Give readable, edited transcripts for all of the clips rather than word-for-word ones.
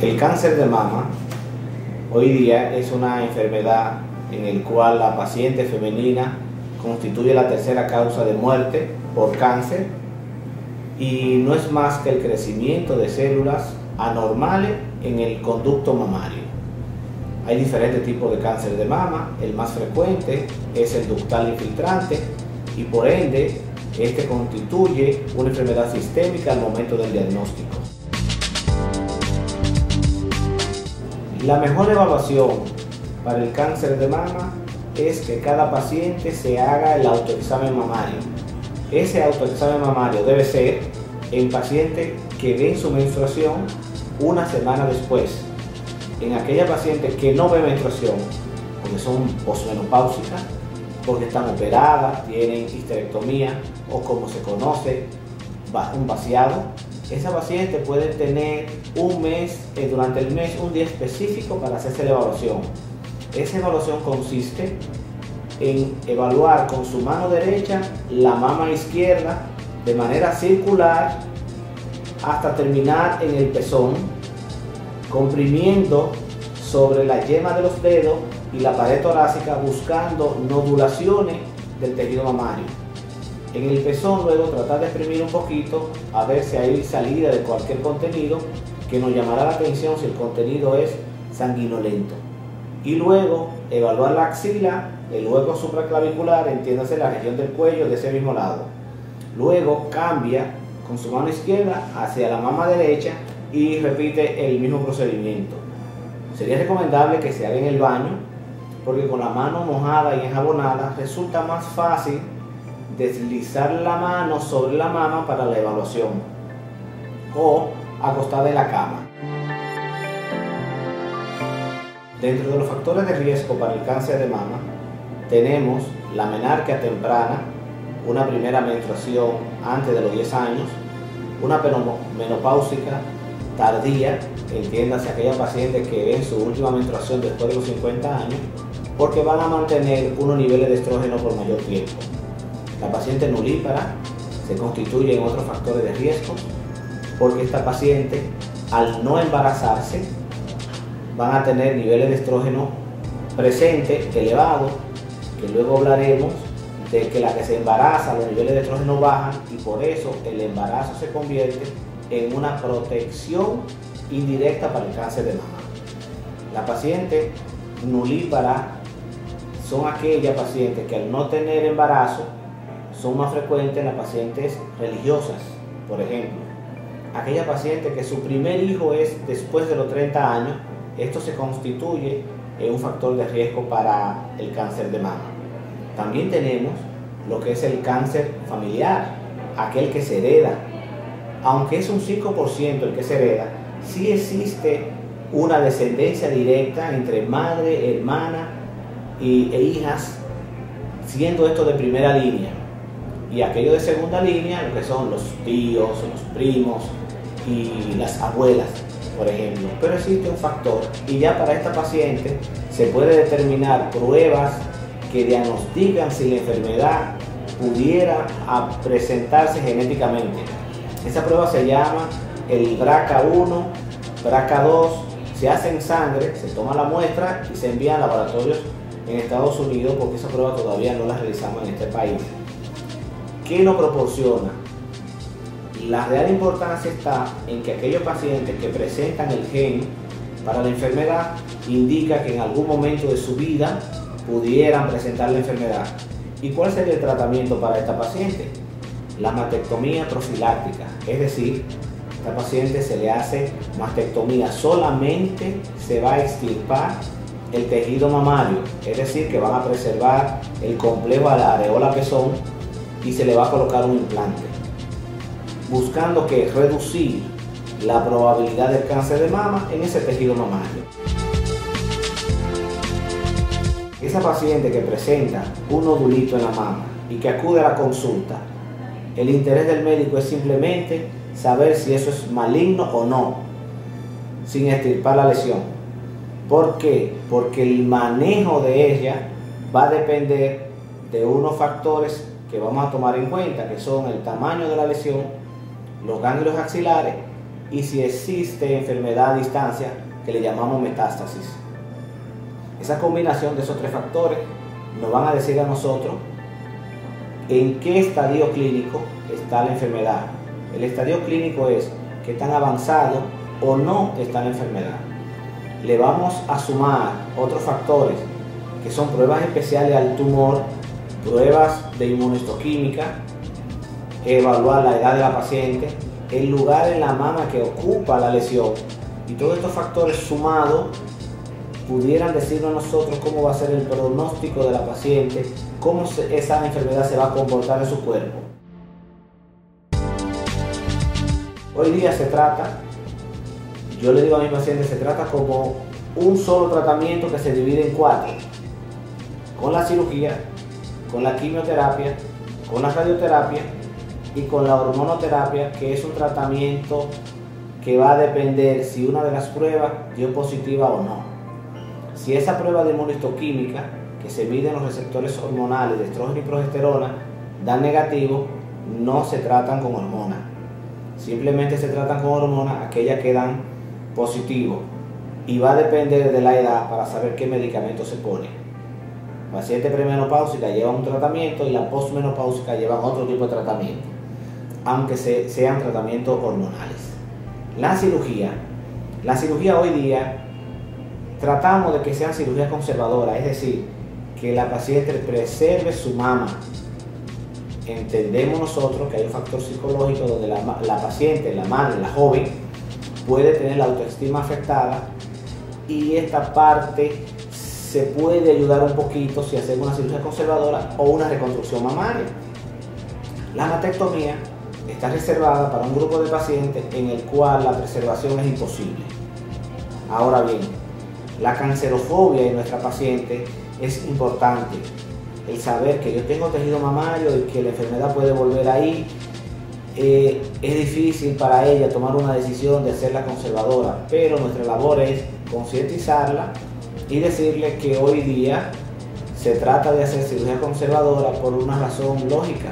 El cáncer de mama hoy día es una enfermedad en la cual la paciente femenina constituye la tercera causa de muerte por cáncer y no es más que el crecimiento de células anormales en el conducto mamario. Hay diferentes tipos de cáncer de mama. El más frecuente es el ductal infiltrante y por ende este constituye una enfermedad sistémica al momento del diagnóstico. La mejor evaluación para el cáncer de mama es que cada paciente se haga el autoexamen mamario. Ese autoexamen mamario debe ser en pacientes que ven su menstruación una semana después. En aquella paciente que no ve menstruación, porque son posmenopáusicas, porque están operadas, tienen histerectomía o como se conoce, un vaciado, esa paciente puede tener un mes, durante el mes, un día específico para hacerse la evaluación. Esa evaluación consiste en evaluar con su mano derecha la mama izquierda de manera circular hasta terminar en el pezón, comprimiendo sobre la yema de los dedos y la pared torácica buscando nodulaciones del tejido mamario. En el pezón luego tratar de exprimir un poquito a ver si hay salida de cualquier contenido que nos llamará la atención si el contenido es sanguinolento. Y luego evaluar la axila, el hueco supraclavicular, entiéndase la región del cuello de ese mismo lado. Luego cambia con su mano izquierda hacia la mama derecha y repite el mismo procedimiento. Sería recomendable que se haga en el baño porque con la mano mojada y enjabonada resulta más fácil deslizar la mano sobre la mama para la evaluación o acostada en la cama. Dentro de los factores de riesgo para el cáncer de mama tenemos la menarquia temprana, una primera menstruación antes de los 10 años, una menopáusica tardía, entiéndase aquella paciente que ven su última menstruación después de los 50 años, porque van a mantener unos niveles de estrógeno por mayor tiempo. La paciente nulípara se constituye en otros factores de riesgo, porque esta paciente, al no embarazarse, van a tener niveles de estrógeno presentes elevados, que luego hablaremos de que la que se embaraza, los niveles de estrógeno bajan y por eso el embarazo se convierte en una protección indirecta para el cáncer de mama. La paciente nulípara son aquellas pacientes que al no tener embarazo son más frecuentes en las pacientes religiosas, por ejemplo. Aquella paciente que su primer hijo es después de los 30 años, esto se constituye en un factor de riesgo para el cáncer de mama. También tenemos lo que es el cáncer familiar, aquel que se hereda. Aunque es un 5% el que se hereda, sí existe una descendencia directa entre madre, hermana e hijas, siendo esto de primera línea. Y aquello de segunda línea, lo que son los tíos, los primos y las abuelas, por ejemplo. Pero existe un factor y ya para esta paciente se puede determinar pruebas que diagnostican si la enfermedad pudiera presentarse genéticamente. Esa prueba se llama el BRCA1, BRCA2, se hace en sangre, se toma la muestra y se envía a laboratorios en Estados Unidos porque esa prueba todavía no la realizamos en este país. ¿Qué nos proporciona? La real importancia está en que aquellos pacientes que presentan el gen para la enfermedad indica que en algún momento de su vida pudieran presentar la enfermedad. ¿Y cuál sería el tratamiento para esta paciente? La mastectomía profiláctica, es decir, a esta paciente se le hace mastectomía, solamente se va a extirpar el tejido mamario, es decir, que van a preservar el complejo a la areola pezón y se le va a colocar un implante, buscando que reducir la probabilidad del cáncer de mama en ese tejido mamario. Esa paciente que presenta un nodulito en la mama y que acude a la consulta, el interés del médico es simplemente saber si eso es maligno o no, sin extirpar la lesión. ¿Por qué? Porque el manejo de ella va a depender de unos factores que vamos a tomar en cuenta, que son el tamaño de la lesión, los ganglios axilares y si existe enfermedad a distancia, que le llamamos metástasis. Esa combinación de esos tres factores nos van a decir a nosotros en qué estadio clínico está la enfermedad. El estadio clínico es qué tan avanzado o no está la enfermedad. Le vamos a sumar otros factores que son pruebas especiales al tumor, pruebas de inmunohistoquímica, evaluar la edad de la paciente, el lugar en la mama que ocupa la lesión, y todos estos factores sumados pudieran decirnos a nosotros cómo va a ser el pronóstico de la paciente, cómo esa enfermedad se va a comportar en su cuerpo. Hoy día se trata, yo le digo a mi paciente, se trata como un solo tratamiento que se divide en 4, con la cirugía, con la quimioterapia, con la radioterapia y con la hormonoterapia, que es un tratamiento que va a depender si una de las pruebas dio positiva o no. Si esa prueba de inmunohistoquímica, que se miden los receptores hormonales de estrógeno y progesterona, dan negativo, no se tratan con hormonas. Simplemente se tratan con hormonas aquellas que dan positivo, y va a depender de la edad para saber qué medicamento se pone. Paciente premenopáusica llevan un tratamiento y la postmenopáusica llevan otro tipo de tratamiento, aunque sean tratamientos hormonales. La cirugía hoy día tratamos de que sean cirugías conservadoras, es decir, que la paciente preserve su mama. Entendemos nosotros que hay un factor psicológico donde la paciente, la madre, la joven, puede tener la autoestima afectada, y esta parte se puede ayudar un poquito si hacemos una cirugía conservadora o una reconstrucción mamaria. La mastectomía está reservada para un grupo de pacientes en el cual la preservación es imposible. Ahora bien, la cancerofobia en nuestra paciente es importante. El saber que yo tengo tejido mamario y que la enfermedad puede volver ahí, es difícil para ella tomar una decisión de hacerla conservadora, pero nuestra labor es concientizarla y decirle que hoy día se trata de hacer cirugía conservadora por una razón lógica,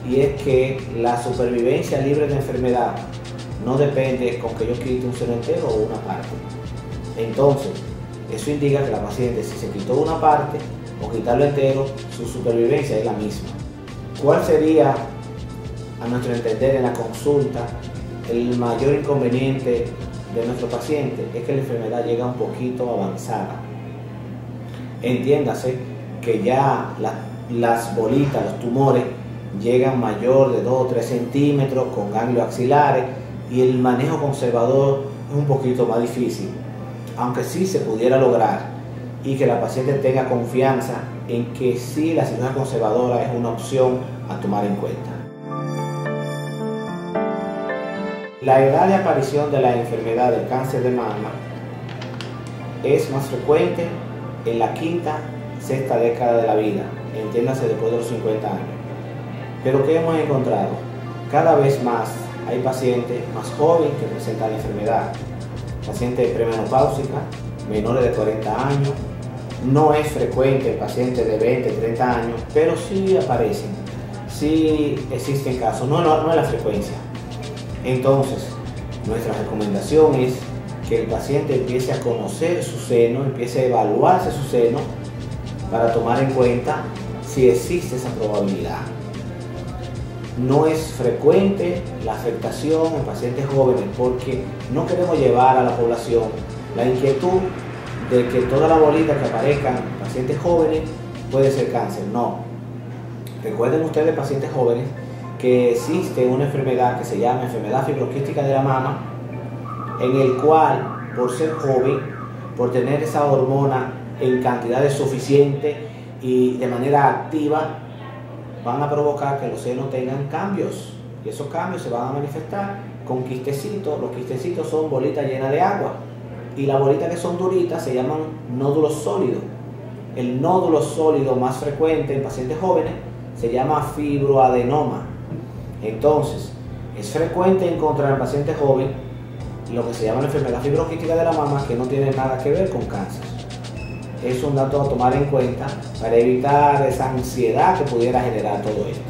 y es que la supervivencia libre de enfermedad no depende con que yo quite un seno entero o una parte. Entonces, eso indica que la paciente, si se quitó una parte o quitarlo entero, su supervivencia es la misma. ¿Cuál sería, a nuestro entender en la consulta, el mayor inconveniente de nuestro paciente? Es que la enfermedad llega un poquito avanzada. Entiéndase que ya las bolitas, los tumores, llegan mayor de 2 o 3 centímetros con ganglios axilares, y el manejo conservador es un poquito más difícil, aunque sí se pudiera lograr, y que la paciente tenga confianza en que sí, la cirugía conservadora es una opción a tomar en cuenta. La edad de aparición de la enfermedad del cáncer de mama es más frecuente en la quinta, sexta década de la vida, entiéndase después de los 50 años. Pero ¿qué hemos encontrado? Cada vez más hay pacientes más jóvenes que presentan la enfermedad. Pacientes premenopáusicas, menores de 40 años. No es frecuente en pacientes de 20, 30 años, pero sí aparecen, sí existen casos, no es la frecuencia. Entonces, nuestra recomendación es que el paciente empiece a conocer su seno, empiece a evaluarse su seno para tomar en cuenta si existe esa probabilidad. No es frecuente la afectación en pacientes jóvenes porque no queremos llevar a la población la inquietud de que toda la bolita que aparezcan en pacientes jóvenes puede ser cáncer. No. Recuerden ustedes, pacientes jóvenes, que existe una enfermedad que se llama enfermedad fibroquística de la mama, en el cual, por ser joven, por tener esa hormona en cantidades suficientes y de manera activa, van a provocar que los senos tengan cambios, y esos cambios se van a manifestar con quistecitos. Los quistecitos son bolitas llenas de agua, y las bolitas que son duritas se llaman nódulos sólidos. El nódulo sólido más frecuente en pacientes jóvenes se llama fibroadenoma. Entonces, es frecuente encontrar en pacientes jóvenes lo que se llama la enfermedad fibroquística de la mama, que no tiene nada que ver con cáncer. Es un dato a tomar en cuenta para evitar esa ansiedad que pudiera generar todo esto.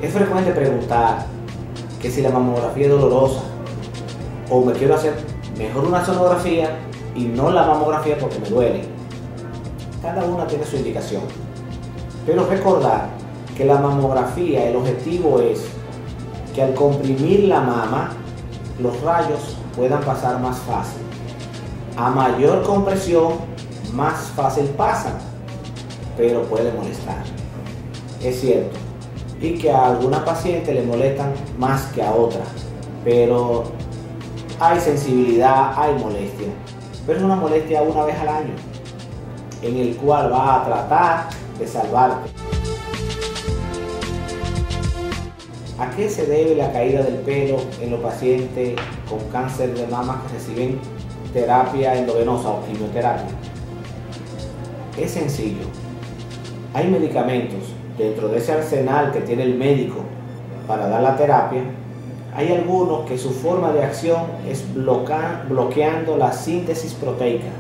Es frecuente preguntar que si la mamografía es dolorosa, o me quiero hacer mejor una sonografía y no la mamografía porque me duele. Cada una tiene su indicación. Pero recordar que la mamografía, el objetivo es que al comprimir la mama, los rayos puedan pasar más fácil. A mayor compresión, más fácil pasan, pero puede molestar. Es cierto. Y que a alguna paciente le molestan más que a otra, pero hay sensibilidad, hay molestia. Pero es una molestia una vez al año, en el cual va a tratar de salvarte. ¿A qué se debe la caída del pelo en los pacientes con cáncer de mama que reciben terapia endovenosa o quimioterapia? Es sencillo. Hay medicamentos dentro de ese arsenal que tiene el médico para dar la terapia. Hay algunos que su forma de acción es bloqueando la síntesis proteica.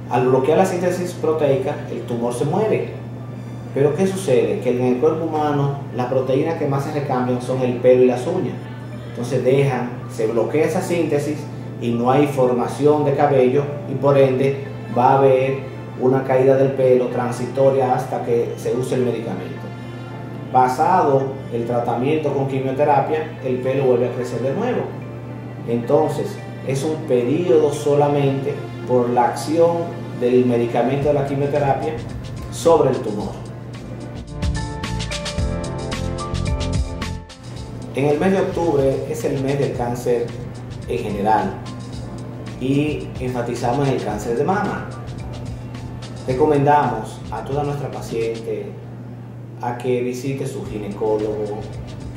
Al bloquear la síntesis proteica, el tumor se muere. Pero ¿qué sucede? Que en el cuerpo humano las proteínas que más se recambian son el pelo y las uñas. Entonces se bloquea esa síntesis y no hay formación de cabello y por ende va a haber una caída del pelo transitoria hasta que se use el medicamento. Pasado el tratamiento con quimioterapia, el pelo vuelve a crecer de nuevo. Entonces es un periodo solamente por la acción del medicamento de la quimioterapia sobre el tumor. En el mes de octubre es el mes del cáncer en general y enfatizamos en el cáncer de mama. Recomendamos a toda nuestra paciente a que visite su ginecólogo,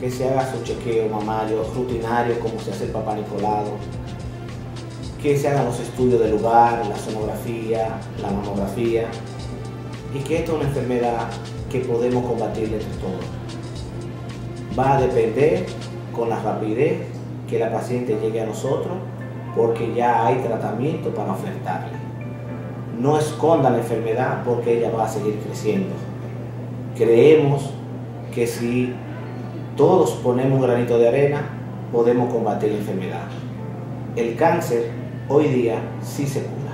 que se haga su chequeo mamario rutinario como se hace el Papá Nicolau, que se hagan los estudios del lugar, la sonografía, la mamografía, y que esta es una enfermedad que podemos combatir entre todos. Va a depender con la rapidez que la paciente llegue a nosotros, porque ya hay tratamiento para ofertarle. No esconda la enfermedad porque ella va a seguir creciendo. Creemos que si todos ponemos un granito de arena, podemos combatir la enfermedad. El cáncer hoy día sí se cura.